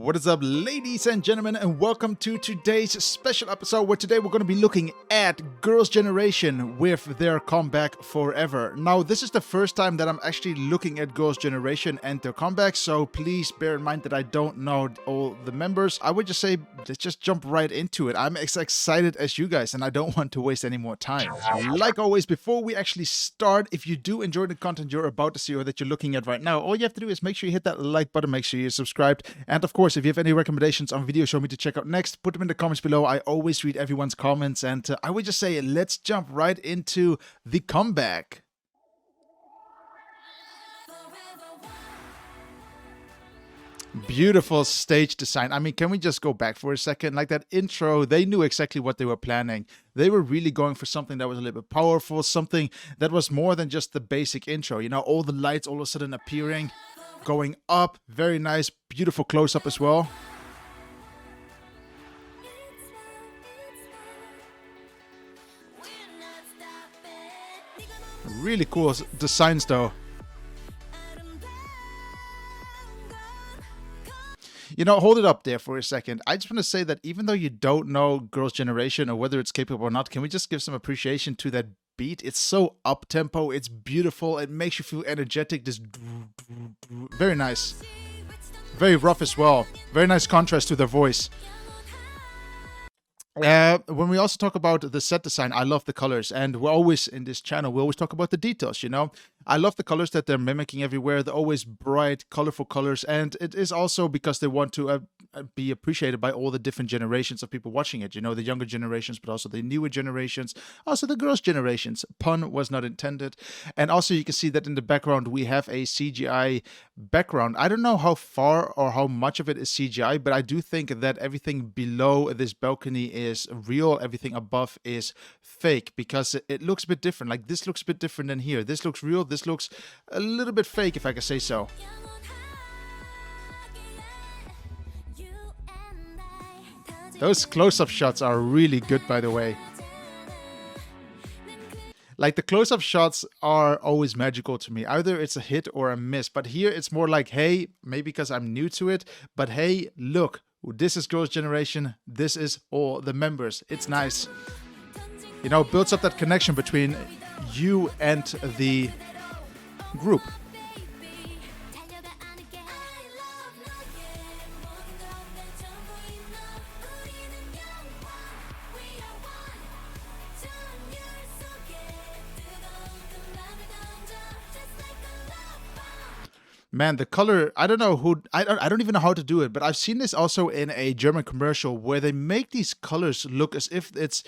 What is up, ladies and gentlemen, and welcome to today's special episode where today we're going to be looking at Girls' Generation with their comeback Forever. Now, this is the first time that I'm actually looking at Girls' Generation and their comeback, so please bear in mind that I don't know all the members. I would just say, let's just jump right into it. I'm as excited as you guys, and I don't want to waste any more time. Like always, before we actually start, if you do enjoy the content you're about to see or that you're looking at right now, all you have to do is make sure you hit that like button, make sure you're subscribed, and of course, if you have any recommendations on videos for me to check out next, put them in the comments below. I always read everyone's comments, and I would just say let's jump right into the comeback. Beautiful stage design. I mean, can we just go back for a second? Like that intro, they knew exactly what they were planning. They were really going for something that was a little bit powerful, something that was more than just the basic intro. You know, all the lights all of a sudden appearing, going up. Very nice, beautiful close-up as well. Really cool designs though. You know, hold it up there for a second. I just want to say that even though you don't know Girls' Generation or whether it's capable or not, can we just give some appreciation to that beat? It's so up-tempo, it's beautiful, it makes you feel energetic. This very nice. Very rough as well. Very nice contrast to their voice. When we also talk about the set design, I love the colors, and we're always in this channel, we always talk about the details, you know. I love the colors that they're mimicking everywhere. They're always bright, colorful colors, and it is also because they want to be appreciated by all the different generations of people watching it, you know, the younger generations, but also the newer generations, also the girls' generations. Pun was not intended. And also you can see that in the background we have a CGI background. I don't know how far or how much of it is CGI, but I do think that everything below this balcony is real, everything above is fake, because it looks a bit different. Like this looks a bit different than here. This looks real, this looks a little bit fake, if I can say so. Those close-up shots are really good, by the way. Like, the close-up shots are always magical to me. Either it's a hit or a miss, but here it's more like, hey, maybe because I'm new to it, but hey, look, this is Girls' Generation, this is all the members. It's nice. You know, builds up that connection between you and the group. Man, the color, I don't know who, I don't even know how to do it, but I've seen this also in a German commercial where they make these colors look as if it's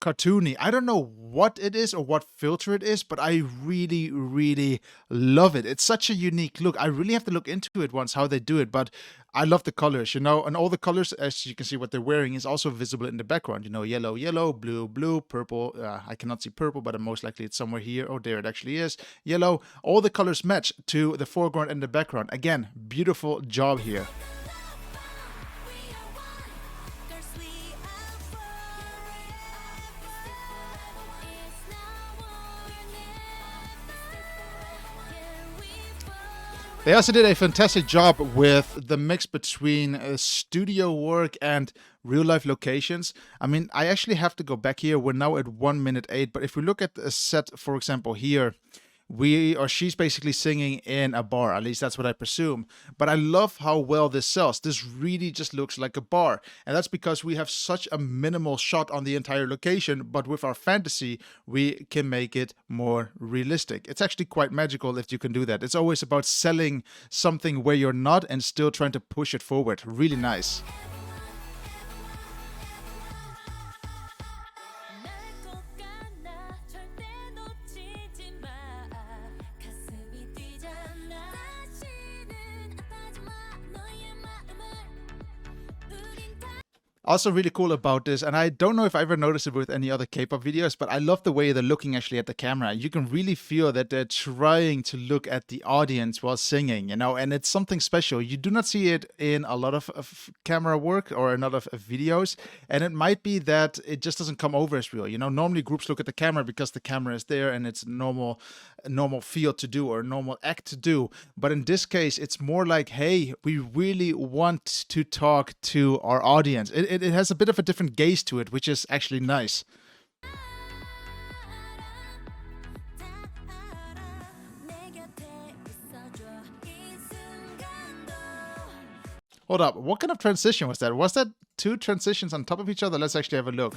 cartoony. I don't know what it is or what filter it is, but I really, really love it. It's such a unique look. I really have to look into it once, how they do it, but I love the colors, you know, and all the colors, as you can see what they're wearing, is also visible in the background. You know, yellow, yellow, blue, blue, purple. I cannot see purple, but most likely it's somewhere here. Oh, there it actually is. Yellow. All the colors match to the foreground and the background. Again, beautiful job here. They also did a fantastic job with the mix between studio work and real-life locations. I mean, I actually have to go back here. We're now at 1 minute 8, but if we look at a set, for example, here, she's basically singing in a bar. At least that's what I presume. But I love how well this sells. This really just looks like a bar. And that's because we have such a minimal shot on the entire location, but with our fantasy, we can make it more realistic. It's actually quite magical if you can do that. It's always about selling something where you're not and still trying to push it forward. Really nice. Also really cool about this, and I don't know if I ever noticed it with any other K-pop videos, but I love the way they're looking actually at the camera. You can really feel that they're trying to look at the audience while singing, you know, and it's something special. You do not see it in a lot of camera work or a lot of videos, and it might be that it just doesn't come over as real. You know, normally groups look at the camera because the camera is there and it's normal feel to do or normal act to do. But in this case, it's more like, hey, we really want to talk to our audience. It has a bit of a different gaze to it, which is actually nice. Hold up, what kind of transition was that? Was that two transitions on top of each other? Let's actually have a look.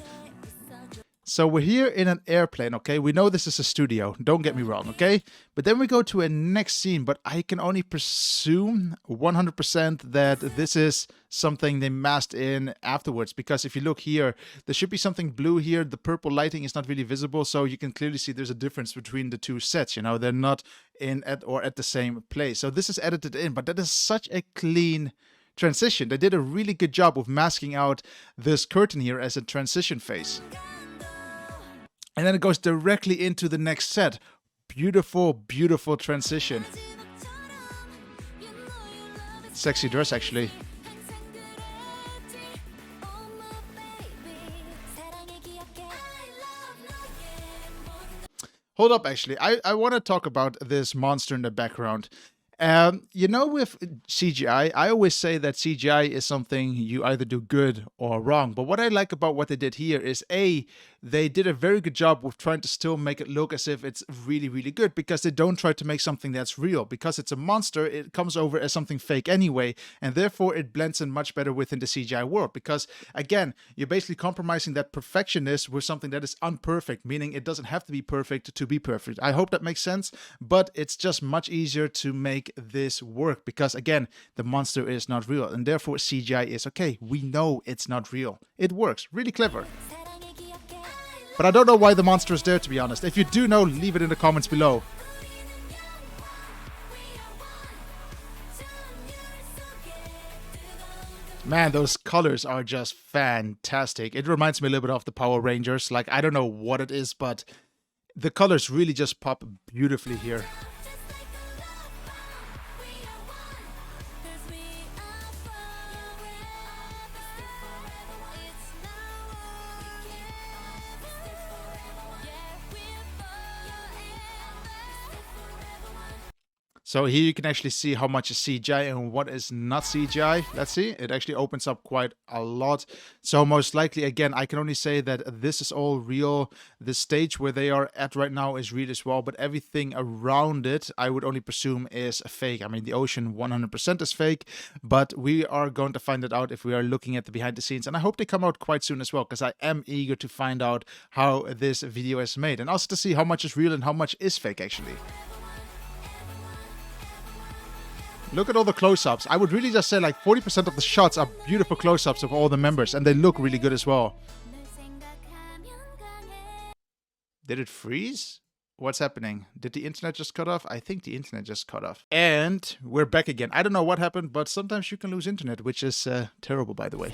So we're here in an airplane, okay? We know this is a studio, don't get me wrong, okay? But then we go to a next scene, but I can only presume 100% that this is something they masked in afterwards, because if you look here, there should be something blue here. The purple lighting is not really visible, so you can clearly see there's a difference between the two sets, you know? They're not in at the same place. So this is edited in, but that is such a clean transition. They did a really good job of masking out this curtain here as a transition phase. And then it goes directly into the next set. Beautiful, beautiful transition. Sexy dress, actually. Hold up, actually. I want to talk about this monster in the background. You know, with CGI, I always say that CGI is something you either do good or wrong. But what I like about what they did here is, A, they did a very good job with trying to still make it look as if it's really, really good, because they don't try to make something that's real. Because it's a monster, it comes over as something fake anyway, and therefore it blends in much better within the CGI world. Because, again, you're basically compromising that perfectionist with something that is unperfect, meaning it doesn't have to be perfect to be perfect. I hope that makes sense, but it's just much easier to make this work because, again, the monster is not real, and therefore CGI is okay. We know it's not real. It works. Really clever. But I don't know why the monster is there, to be honest. If you do know, leave it in the comments below. Man, those colors are just fantastic. It reminds me a little bit of the Power Rangers. Like, I don't know what it is, but the colors really just pop beautifully here. So here you can actually see how much is CGI and what is not CGI. Let's see, it actually opens up quite a lot. So most likely, again, I can only say that this is all real. The stage where they are at right now is real as well, but everything around it, I would only presume is fake. I mean, the ocean 100% is fake, but we are going to find it out if we are looking at the behind the scenes. And I hope they come out quite soon as well, because I am eager to find out how this video is made and also to see how much is real and how much is fake, actually. Look at all the close-ups. I would really just say like 40% of the shots are beautiful close-ups of all the members, and they look really good as well. Did it freeze? What's happening? Did the internet just cut off? I think the internet just cut off. And we're back again. I don't know what happened, but sometimes you can lose internet, which is terrible, by the way.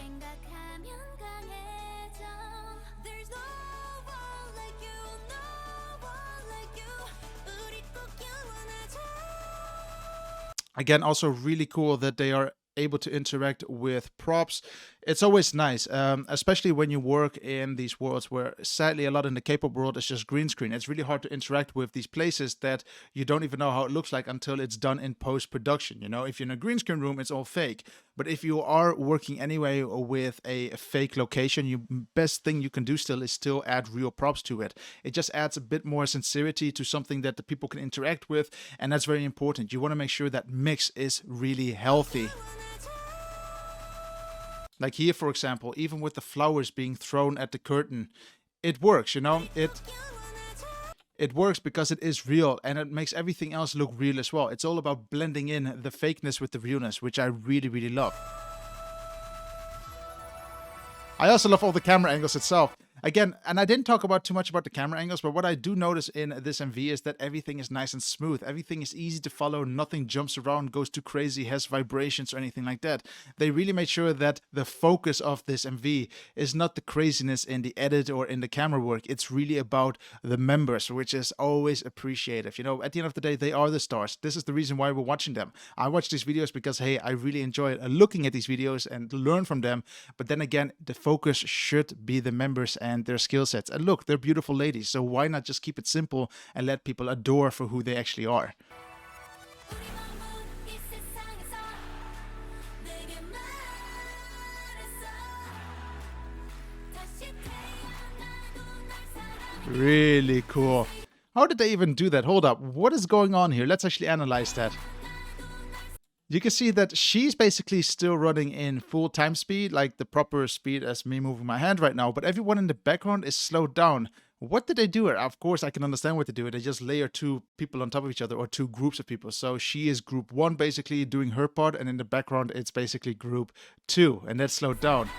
Again, also really cool that they are able to interact with props. It's always nice, especially when you work in these worlds where sadly a lot in the K-pop world is just green screen. It's really hard to interact with these places that you don't even know how it looks like until it's done in post-production. You know, if you're in a green screen room, it's all fake. But if you are working anyway with a fake location, the best thing you can do still is still add real props to it. It just adds a bit more sincerity to something that the people can interact with, and that's very important. You want to make sure that mix is really healthy. Like here, for example, even with the flowers being thrown at the curtain, it works, you know? It works because it is real, and it makes everything else look real as well. It's all about blending in the fakeness with the realness, which I really, really love. I also love all the camera angles itself. Again, and I didn't talk about too much about the camera angles, but what I do notice in this MV is that everything is nice and smooth. Everything is easy to follow. Nothing jumps around, goes too crazy, has vibrations or anything like that. They really made sure that the focus of this MV is not the craziness in the edit or in the camera work. It's really about the members, which is always appreciative. You know, at the end of the day, they are the stars. This is the reason why we're watching them. I watch these videos because, hey, I really enjoy looking at these videos and learn from them. But then again, the focus should be the members and their skill sets. And look, they're beautiful ladies, so why not just keep it simple and let people adore for who they actually are? Really cool. How did they even do that? Hold up, what is going on here? Let's actually analyze that. You can see that she's basically still running in full time speed, like the proper speed as me moving my hand right now, but everyone in the background is slowed down. What did they do here? Of course, I can understand what they do. They just layer two people on top of each other, or two groups of people. So she is group 1 basically doing her part, and in the background it's basically group 2, and that's slowed down.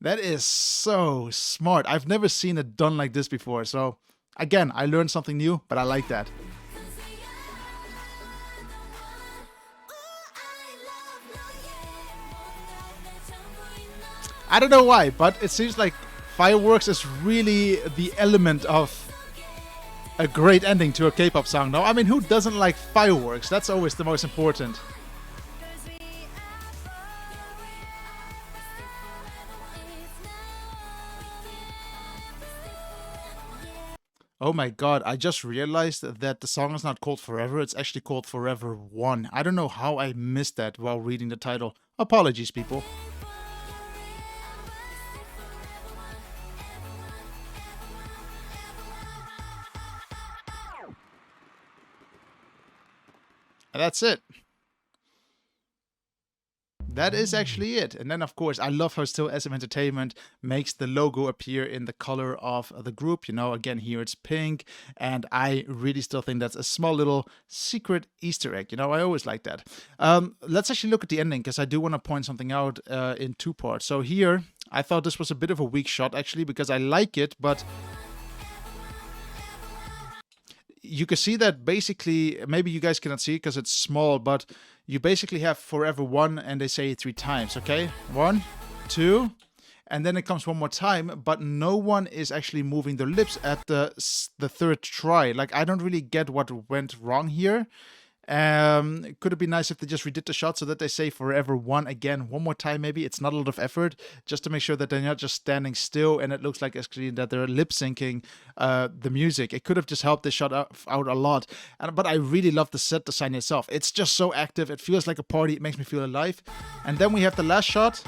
That is so smart. I've never seen it done like this before. So again, I learned something new, but I like that. I don't know why, but it seems like fireworks is really the element of a great ending to a K-pop song. No, I mean, who doesn't like fireworks? That's always the most important. Oh my god, I just realized that the song is not called Forever, it's actually called Forever One. I don't know how I missed that while reading the title. Apologies, people. And that's it. That is actually it. And then, of course, I love how still SM Entertainment makes the logo appear in the color of the group. You know, again, here it's pink. And I really still think that's a small little secret Easter egg. You know, I always like that. Let's actually look at the ending, because I do want to point something out in 2 parts. So here, I thought this was a bit of a weak shot, actually, because I like it, but you can see that basically, maybe you guys cannot see it because it's small, but you basically have Forever One, and they say it 3 times, okay? 1, 2, and then it comes one more time, but no one is actually moving their lips at the 3rd try. Like, I don't really get what went wrong here. Could it be nice if they just redid the shot so that they say Forever One again one more time? Maybe it's not a lot of effort, just to make sure that they're not just standing still and it looks like actually that they're lip syncing the music. It could have just helped this shot out a lot. But I really love the set design itself. It's just so active. It feels like a party. It makes me feel alive. And then we have the last shot.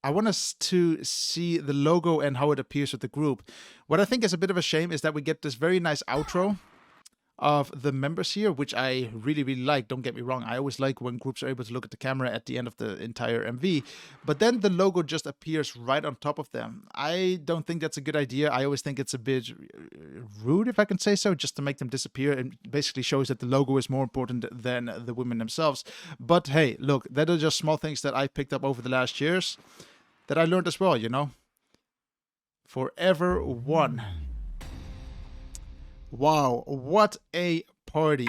I want us to see the logo and how it appears with the group. What I think is a bit of a shame is that we get this very nice outro of the members here, which I really, really like. Don't get me wrong, I always like when groups are able to look at the camera at the end of the entire MV, but then the logo just appears right on top of them. I don't think that's a good idea. I always think it's a bit rude, if I can say so, just to make them disappear. It basically shows that the logo is more important than the women themselves. But hey, look, that are just small things that I picked up over the last years that I learned as well, you know. Forever One. Wow, what a party.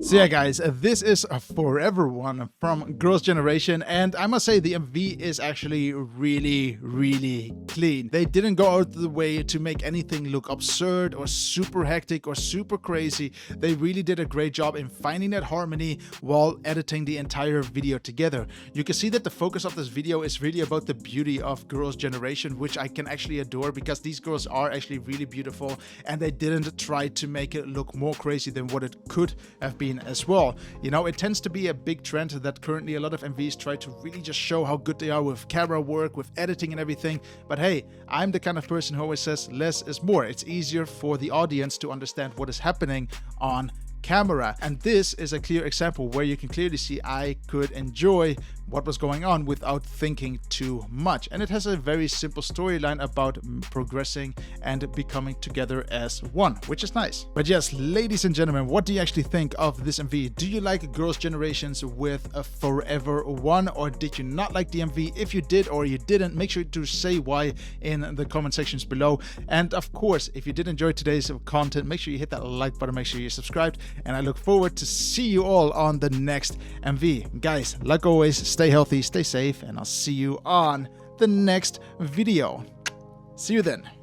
So yeah, guys, this is a Forever One from Girls' Generation, and I must say the MV is actually really, really clean. They didn't go out of the way to make anything look absurd or super hectic or super crazy. They really did a great job in finding that harmony while editing the entire video together. You can see that the focus of this video is really about the beauty of Girls' Generation, which I can actually adore, because these girls are actually really beautiful, and they didn't try to make it look more crazy than what it could have been as well. You know, it tends to be a big trend that currently a lot of MVs try to really just show how good they are with camera work, with editing and everything. But hey, I'm the kind of person who always says less is more. It's easier for the audience to understand what is happening on camera, and this is a clear example where you can clearly see I could enjoy what was going on without thinking too much. And it has a very simple storyline about progressing and becoming together as one, which is nice. But yes, ladies and gentlemen, what do you actually think of this MV? Do you like Girls' Generations with a Forever One, or did you not like the MV? If you did or you didn't, make sure to say why in the comment sections below. And of course, if you did enjoy today's content, make sure you hit that like button, make sure you're subscribed, and I look forward to see you all on the next MV. Guys, like always, stay healthy, stay safe, and I'll see you on the next video. See you then.